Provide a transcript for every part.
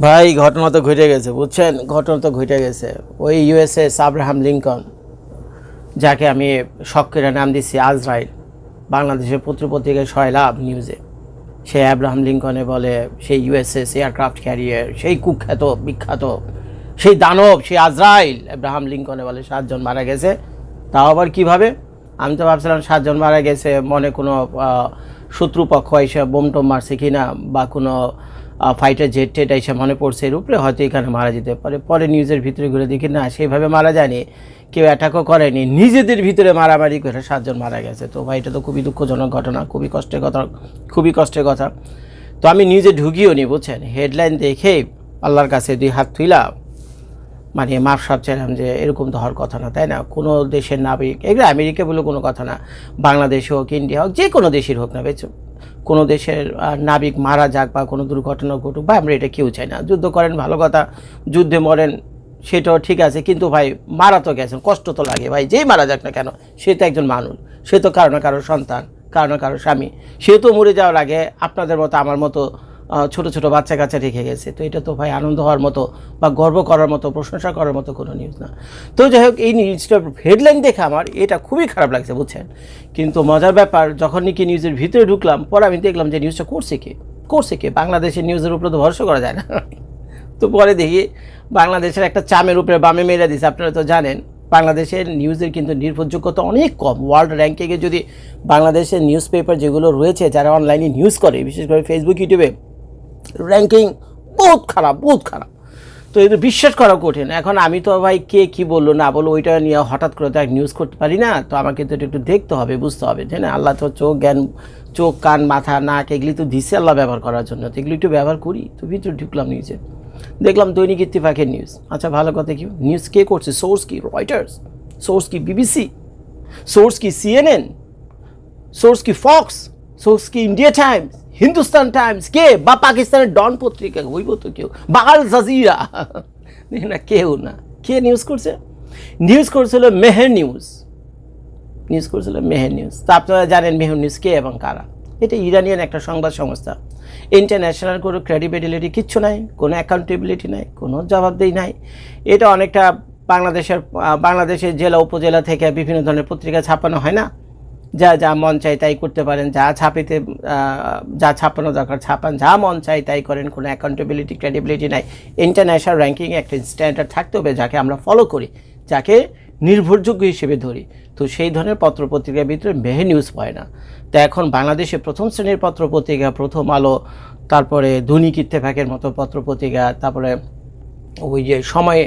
ভাই ঘটনা তো ঘটে গেছে, বুঝছেন? ঘটনা তো ঘটে গেছে। ওই ইউএসএস আব্রাহাম লিঙ্কন, যাকে আমি শখ করে নাম দিচ্ছি আজরাইল, বাংলাদেশের পত্রপত্রিকায় সয়লাভ নিউজে, সেই আব্রাহাম লিঙ্কনে বলে সেই ইউএসএস এয়ারক্রাফট ক্যারিয়ার, সেই কুখ্যাত বিখ্যাত সেই দানব, সেই আজরাইল আব্রাহাম লিঙ্কনে বলে 7 জন মারা গেছে। তাও আবার কীভাবে? আমি তো ভাবছিলাম 7 জন মারা গেছে মনে কোনো শত্রুপক্ষ এসে বোম টোম মারছে কিনা, বা কোনো ফাইটার জেট টেট এসে মনে পড়ছে এর উপরে হয়তো এখানে মারা যেতে পারে। পরে নিউজের ভিতরে ঘুরে দেখি না, সেইভাবে মারা যায়নি, কেউ অ্যাটাকও করেনি, নিজেদের ভিতরে মারামারি করে 7 জন মারা গেছে। তো ভাই এটা তো খুবই দুঃখজনক ঘটনা, খুবই কষ্টের কথা, খুবই কষ্টের কথা। তো আমি নিউজে ঢুকিও নি, বুঝছেন? হেডলাইন দেখে আল্লাহর কাছে 2 হাত তুইলা মানে মাপ সাপ চাইলাম যে এরকম তো হওয়ার কথা না, তাই না? কোনো দেশের নাবিক, এগুলো আমেরিকা বলে কোনো কথা না, বাংলাদেশ হোক, ইন্ডিয়া হোক, যে কোনো দেশের হোক না, বেশ কোনো দেশের নাবিক মারা যাক বা কোনো দুর্ঘটনা ঘটুক, ভাই আমরা এটা কেউ চাই না। যুদ্ধ করেন ভালো কথা, যুদ্ধে মরেন সেটাও ঠিক আছে, কিন্তু ভাই মারা তো গেছেন, কষ্ট তো লাগে ভাই, যেই মারা যাক না কেন, সে তো একজন মানুষ, সে তো কারো না কারো সন্তান, কারো না কারো স্বামী, সে তো মরে যাওয়ার আগে আপনাদের মতো আমার মতো ছোট ছোট বাচ্চা কাচ্চা রেখে গেছে। তো এটা তো ভাই আনন্দ হওয়ার মতো বা গর্ব করার মতো, প্রশংসা করার মতো কোনো নিউজ না। তো যাই হোক, এই নিউজটার হেডলাইন দেখে আমার এটা খুবই খারাপ লাগছে, বুঝছেন? কিন্তু মজার ব্যাপার, যখন নাকি নিউজের ভিতরে ঢুকলাম, পরে আমি দেখলাম যে নিউজটা করছে কে বাংলাদেশের নিউজের উপরে তো ভরসা করা যায় না। তো পরে দেখি বাংলাদেশের একটা চামের উপরে বামে মেরে দিছে। আপনারা তো জানেন বাংলাদেশের নিউজের কিন্তু নির্ভরযোগ্যতা অনেক কম। ওয়ার্ল্ড র্যাঙ্কিংয়ে যদি বাংলাদেশের নিউজ পেপার যেগুলো রয়েছে, যারা অনলাইনে নিউজ করে, বিশেষ করে ফেসবুক, ইউটিউবে, র্যাঙ্কিং বহুত খারাপ, বহুত খারাপ। তো এটা বিশ্বাস করা কঠিন। এখন আমি তো ভাই কে কী বললো না বললো ওইটা নিয়ে হঠাৎ করে তো এক নিউজ করতে পারি না। তো আমাকে তো একটু দেখতে হবে, বুঝতে হবে, তাই না? আল্লাহ তো চোখ কান মাথা নাক এগুলি তো দিছে আল্লাহ ব্যবহার করার জন্য, তো এগুলি একটু ব্যবহার করি। তো ভিতরে ঢুকলাম নিউজে, দেখলাম দৈনিক ইত্তেফাকের নিউজ। আচ্ছা ভালো কথা, কি নিউজ কে করছে? সোর্স কি রয়টার্স, সোর্স কি বিবিসি, সোর্স কি সিএনএন, সোর্স কি ফক্স, সোর্স কি ইন্ডিয়া টাইমস, হিন্দুস্তান টাইমস, কে? বা পাকিস্তানের ডন পত্রিকা হইব তো কেউ, বা আল জাজিরা, না কেউ না। কে নিউজ করছে? নিউজ করছিল মেহের নিউজ, নিউজ করছিল মেহের নিউজ। তা আপনারা জানেন মেহের নিউজ কে এবং কারা? এটা ইরানিয়ান একটা সংবাদ সংস্থা। ইন্টারন্যাশনাল কোনো ক্রেডিবিলিটি কিচ্ছু নাই, কোনো অ্যাকাউন্টেবিলিটি নাই, কোনো জবাবদেহি নাই। এটা অনেকটা বাংলাদেশের জেলা উপজেলা থেকে বিভিন্ন ধরনের পত্রিকা ছাপানো হয় না, যা মন চাই তাই করতে পারেন, যা ছাপানো দরকার ছাপান, যা মন চাই তাই করেন, কোনো অ্যাকাউন্টেবিলিটি ক্রেডিবিলিটি নাই। ইন্টারন্যাশনাল র্যাঙ্কিংয়ে একটা স্ট্যান্ডার্ড থাকতে হবে, যাকে আমরা ফলো করি, যাকে নির্ভরযোগ্য হিসেবে ধরি। তো সেই ধরনের পত্রপত্রিকার ভিতরে মেহের নিউজ পায় না। তো এখন বাংলাদেশে প্রথম শ্রেণীর পত্রপত্রিকা প্রথম আলো, তারপরে দৈনিক ইত্তেফাকের মতো পত্রপত্রিকা, তারপরে ওই যে সময়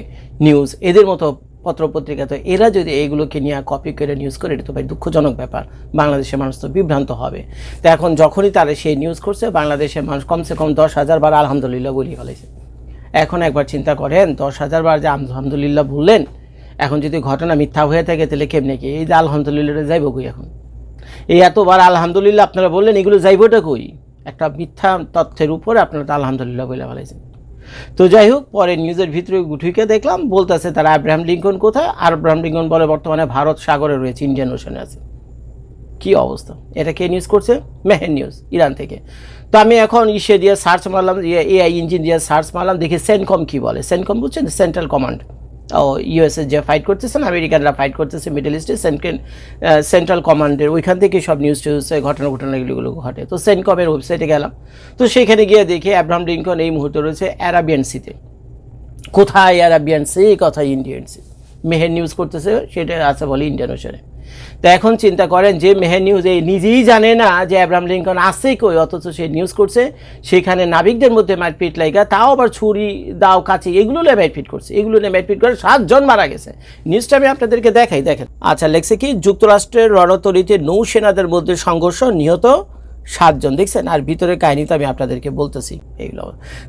নিউজ, এদের মতো পত্রপত্রিকা, তো এরা যদি এইগুলোকে নিয়ে কপি করে নিউজ করে, এটা তো ভাই দুঃখজনক ব্যাপার। বাংলাদেশের মানুষ তো বিভ্রান্ত হবে। তো এখন যখনই তারা সেই নিউজ করছে, বাংলাদেশের মানুষ কমসে কম 10,000 বার আলহামদুলিল্লাহ বলি ফেলেছে। এখন একবার চিন্তা করেন, 10,000 বার যে আলহামদুলিল্লাহ বললেন, এখন যদি ঘটনা মিথ্যা হয়ে থাকে তাহলে কেমনে কি এই যে আলহামদুলিল্লাহটা যাইব কই? এখন এই এতবার আলহামদুলিল্লাহ আপনারা বললেন, এগুলো যাইবটা কই? একটা মিথ্যা তথ্যের উপরে আপনারা তো আলহামদুলিল্লাহ বলে ফেলেছেন। তো যাই হোক, পরে নিউজের ভিতরে ঢুকে দেখলাম বলতেছে তারা আব্রাহাম লিঙ্কন কোথায়, আর আব্রাহাম লিঙ্কন বলে বর্তমানে ভারত সাগরে রয়েছে, ইন্ডিয়ান ওশানে আছে। কি অবস্থা! এটা কে নিউজ করছে? মেহের নিউজ, ইরান থেকে। তো আমি এখন ইসে দিয়ে সার্চ মারলাম, এআই ইঞ্জিন দিয়ে সার্চ মারলাম, দেখি সেনকম কি বলে। সেনকম বুঝছেন? Central command. ও ইউএসএ যে ফাইট করতেছেন, আমেরিকানরা ফাইট করতেছে মিডল ইস্টে, সেন্ট্রাল কমান্ডের ওইখান থেকে সব নিউজ ঘটনাগুলো ঘটে। তো সেনকমের ওয়েবসাইটে গেলাম, তো সেখানে গিয়ে দেখি আব্রাহাম লিঙ্কন এই মুহূর্তে রয়েছে অ্যারাবিয়ান সিতে। কোথায় অ্যারাবিয়ান সি, কোথায় ইন্ডিয়ান সি? মেহের নিউজ করতেছে, সেটা আছে বলে ইন্ডিয়ান ওশানে। তো এখন চিন্তা করেন, যে মেহের নিউজ এই নিজেই জানে না যে আব্রাহাম লিঙ্কন আছে কই, অথচ সে নিউজ করছে সেখানে নাবিকদের মধ্যে মারপিট লাগা, তাও আবার ছুরি দাও কাছে এগুলো নিয়ে মারপিট করছে, এগুলো নিয়ে মারপিট করে 7 জন মারা গেছে। নিউজটা আমি আপনাদেরকে দেখাই, দেখেন। আচ্ছা, লেখছে কি, যুক্তরাষ্ট্রের রণতরীতে নৌসেনাদের মধ্যে সংঘর্ষ, নিহত 7 জন। দেখছেন? আর ভিতরের কাহিনী তো আমি আপনাদেরকে বলতেছি এইগুলো।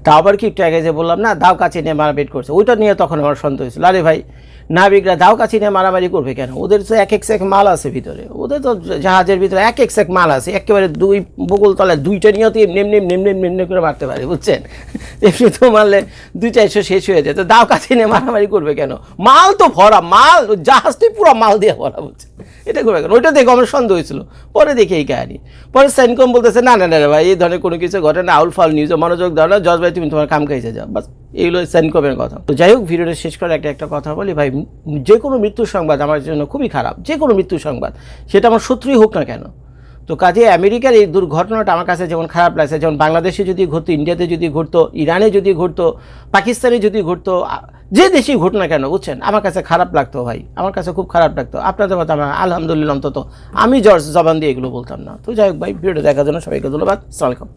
তা আবার কি একটু আগে যে বললাম না, দাও কাছে নিয়ে মারাপিট করছে, ওইটা নিয়ে তখন আমার সন্দেহ হয়েছিল, আরে ভাই নাবিকরা দাও কাছে নিয়ে মারামারি করবে কেন? ওদের তো এক সেক মাল আছে ভিতরে, ওদের তো জাহাজের ভিতরে এক সেক মাল আছে, একেবারে 2 বগল তলায় 2টা নিয়তি এমনি করে মারতে পারে, বুঝছেন? এমনি তো মারলে 2-400 শেষ হয়ে যায়। তো দাও কাছে নিয়ে মারামারি করবে কেন? মাল তো ভরা, মাল জাহাজটি পুরো মাল দিয়ে ভরা, বুঝছেন? এটা করবে কেন? ওইটা দেখে আমার সন্দেহ হয়েছিল। পরে দেখি এই কাহিনী। পরে সেনকম প্রথম বলতেছে না না না না ভাই এই ধরনের কোনো কিছু ঘটে না, আউল ফাউল নিউজে মনোযোগ দাও না, জজ ভাই তুমি তোমার কাম কাজে যাও, বাস এইগুলো সেন্ড করবেন কথা। তো যাই হোক, ভিডিওটা শেষ করে একটা কথা বলি ভাই, যে কোনো মৃত্যুর সংবাদ আমার জন্য খুবই খারাপ, যে কোনো মৃত্যুর সংবাদ, সেটা আমার শত্রুই হোক না কেন। তো কাজে আমেরিকার এই দুর্ঘটনাটা আমার কাছে যেমন খারাপ লাগছে, যেমন বাংলাদেশে যদি ঘটতো, ইন্ডিয়াতে যদি ঘটতো, ইরানে যদি ঘটতো, পাকিস্তানে যদি ঘটতো, যে দেশেই ঘটনা না কেন, বুঝছেন, আমার কাছে খারাপ লাগতো ভাই, আমার কাছে খুব খারাপ লাগতো। আপনাদের মতো আমার আলহামদুলিল্লাহ অন্তত আমি জবান দিয়ে এগুলো বলতাম না। তো যাই হোক ভাই, ভিডিওটা দেখার জন্য সবাইকে ধন্যবাদ। আসসালামু আলাইকুম।